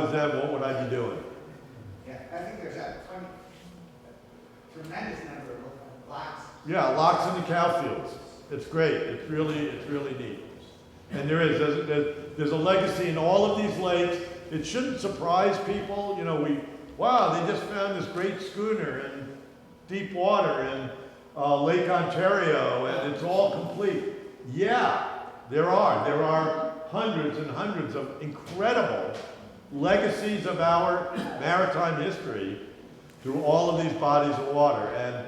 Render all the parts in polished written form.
was them, what would I be doing? Yeah, I think there's a tremendous number of locks. Yeah, locks in the cow fields. It's great. It's really neat. And there's a legacy in all of these lakes. It shouldn't surprise people. You know, wow, they just found this great schooner in deep water in Lake Ontario, and it's all complete. Yeah, there are hundreds and hundreds of incredible legacies of our maritime history through all of these bodies of water. And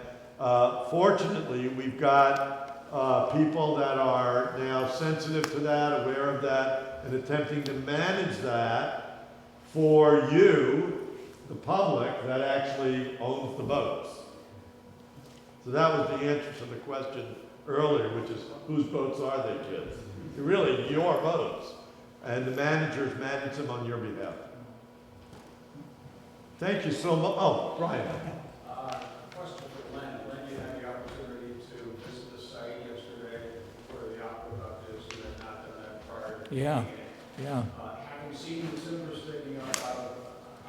fortunately, we've got people that are now sensitive to that, aware of that, and attempting to manage that for you, the public, that actually owns the boats. So that was the answer to the question earlier, which is, whose boats are they, kids? They're really your boats, and the managers manage them on your behalf. Thank you so much. Oh, Brian. Question for Len. Len, you had the opportunity to visit the site yesterday where the aqueduct is. You had not done that prior to Yeah, being it. yeah. Having seen the timber sticking up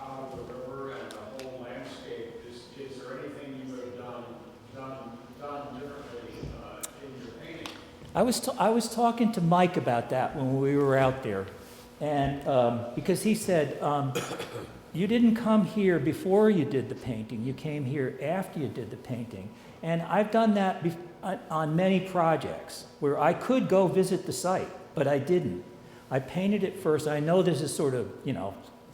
out of the river and the whole landscape, is there anything you would have done differently in your painting? I was talking to Mike about that when we were out there, and because he said, you didn't come here before you did the painting, you came here after you did the painting. And I've done that on many projects where I could go visit the site, but I didn't. I painted it first. I know this is sort of,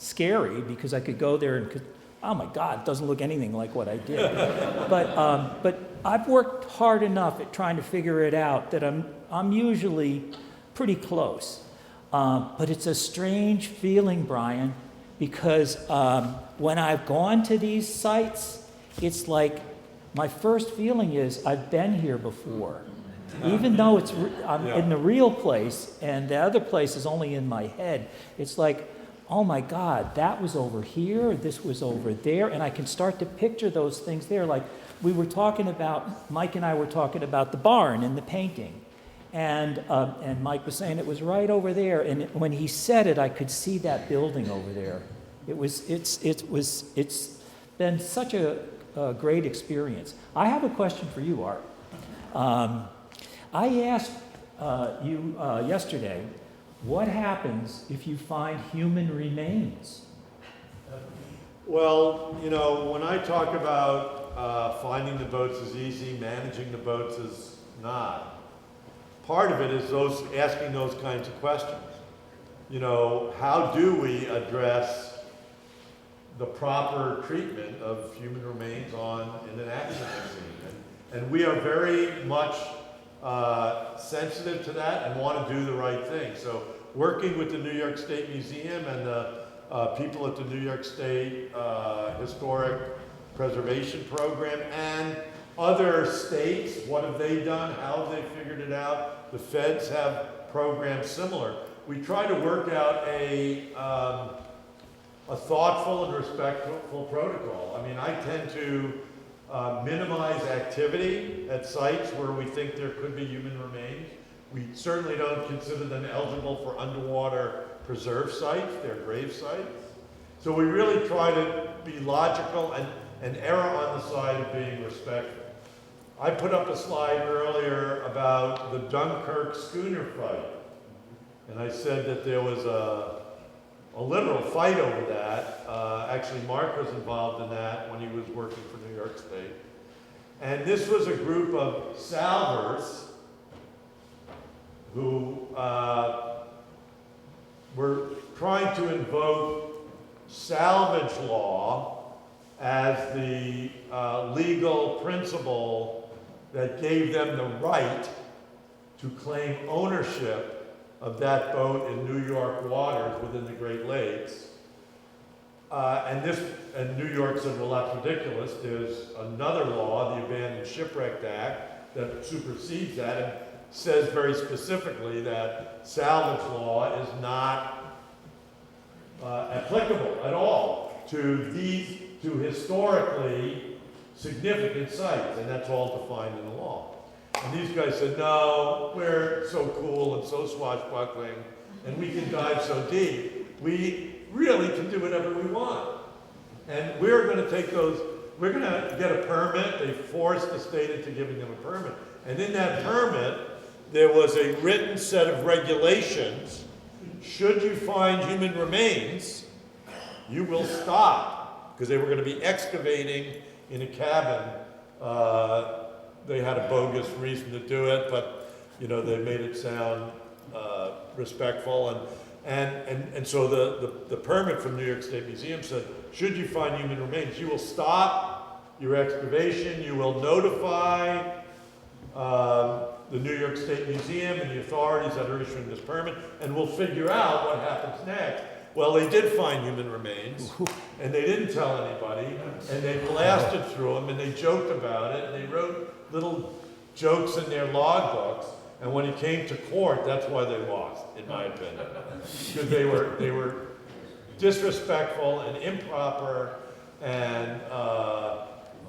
scary because I could go there and, oh my God, it doesn't look anything like what I did. But I've worked hard enough at trying to figure it out that I'm usually pretty close. But it's a strange feeling, Brian, because when I've gone to these sites, it's like my first feeling is I've been here before. Even though I'm in the real place and the other place is only in my head, it's like, oh my God, that was over here, this was over there, and I can start to picture those things there. Like Mike and I were talking about the barn in the painting. And Mike was saying it was right over there. And when he said it, I could see that building over there. It's been such a great experience. I have a question for you, Art. I asked you yesterday, what happens if you find human remains? Well, when I talk about finding the boats is easy, managing the boats is not. Part of it is asking those kinds of questions. How do we address the proper treatment of human remains in an accident scene? And we are very much sensitive to that and want to do the right thing. So working with the New York State Museum and the people at the New York State Historic Preservation Program and other states, what have they done? How have they figured it out? The feds have programs similar. We try to work out a thoughtful and respectful protocol. I mean, I tend to minimize activity at sites where we think there could be human remains. We certainly don't consider them eligible for underwater preserve sites. They're grave sites. So we really try to be logical and err on the side of being respectful. I put up a slide earlier about the Dunkirk schooner fight. And I said that there was a literal fight over that. Actually, Mark was involved in that when he was working for New York State. And this was a group of salvors who were trying to invoke salvage law as the legal principle that gave them the right to claim ownership of that boat in New York waters within the Great Lakes. And New York said, well, that's ridiculous. There's another law, the Abandoned Shipwrecked Act, that supersedes that and says very specifically that salvage law is not applicable at all to historically significant sites, and that's all defined in the law. And these guys said, no, we're so cool and so swashbuckling, and we can dive so deep. We really can do whatever we want. And we're going to take those, we're going to get a permit. They forced the state into giving them a permit. And in that permit, there was a written set of regulations. Should you find human remains, you will stop. Because they were going to be excavating in a cabin. They had a bogus reason to do it, but they made it sound respectful. And so the permit from New York State Museum said, should you find human remains, you will stop your excavation, you will notify the New York State Museum and the authorities that are issuing this permit, and we'll figure out what happens next. Well, they did find human remains, and they didn't tell anybody, and they blasted through them, and they joked about it, and they wrote little jokes in their logbooks, and when it came to court, that's why they lost, in my opinion. Because they were disrespectful and improper, and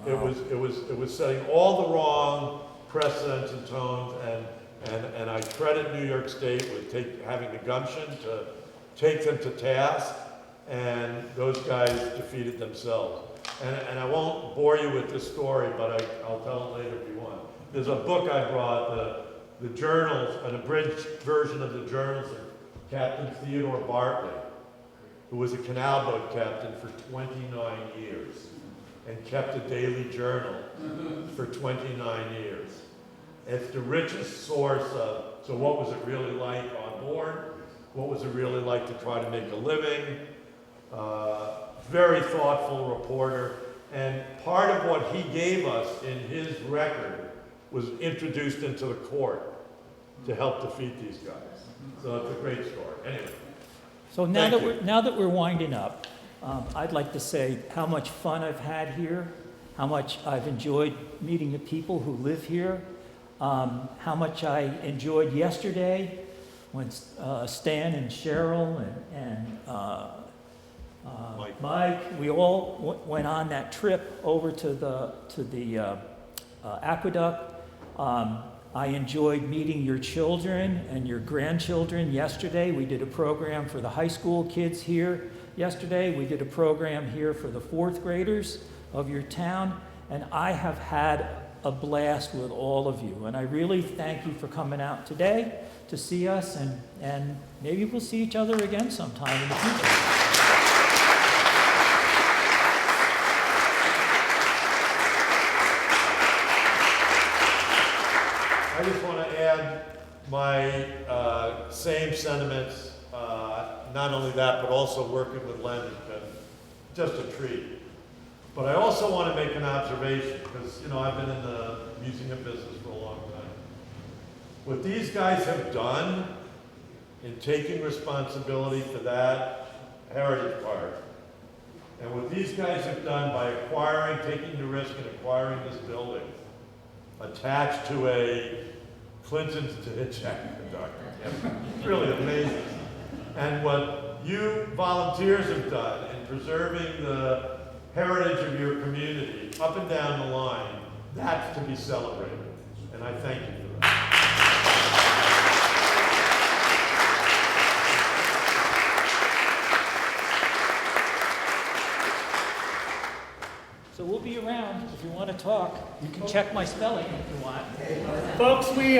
it was setting all the wrong precedents and tones, and I credit New York State with having the gumption to take them to task, and those guys defeated themselves. And I won't bore you with this story, but I'll tell it later if you want. There's a book I brought, the journals, an abridged version of the journals of Captain Theodore Bartley, who was a canal boat captain for 29 years and kept a daily journal for 29 years. It's the richest source of, so what was it really like on board? What was it really like to try to make a living? Very thoughtful reporter. And part of what he gave us in his record was introduced into the court to help defeat these guys. So it's a great story. Anyway. So now that we're winding up, I'd like to say how much fun I've had here, how much I've enjoyed meeting the people who live here, how much I enjoyed yesterday when Stan and Cheryl and Mike, we all went on that trip over to the aqueduct. I enjoyed meeting your children and your grandchildren yesterday. We did a program for the high school kids here yesterday. We did a program here for the fourth graders of your town. And I have had a blast with all of you. And I really thank you for coming out today to see us. And maybe we'll see each other again sometime in the future. I just want to add my same sentiments, not only that, but also working with Len has been just a treat. But I also want to make an observation, because, I've been in the museum business for a long time. What these guys have done in taking responsibility for that heritage park, and what these guys have done by taking the risk and acquiring this building, attached to a Clinton's to hitchhiking conductor. It's really amazing. And what you volunteers have done in preserving the heritage of your community up and down the line, that's to be celebrated. And I thank you for that. So we'll be around if you want to talk. You can check my spelling if you want. Folks, we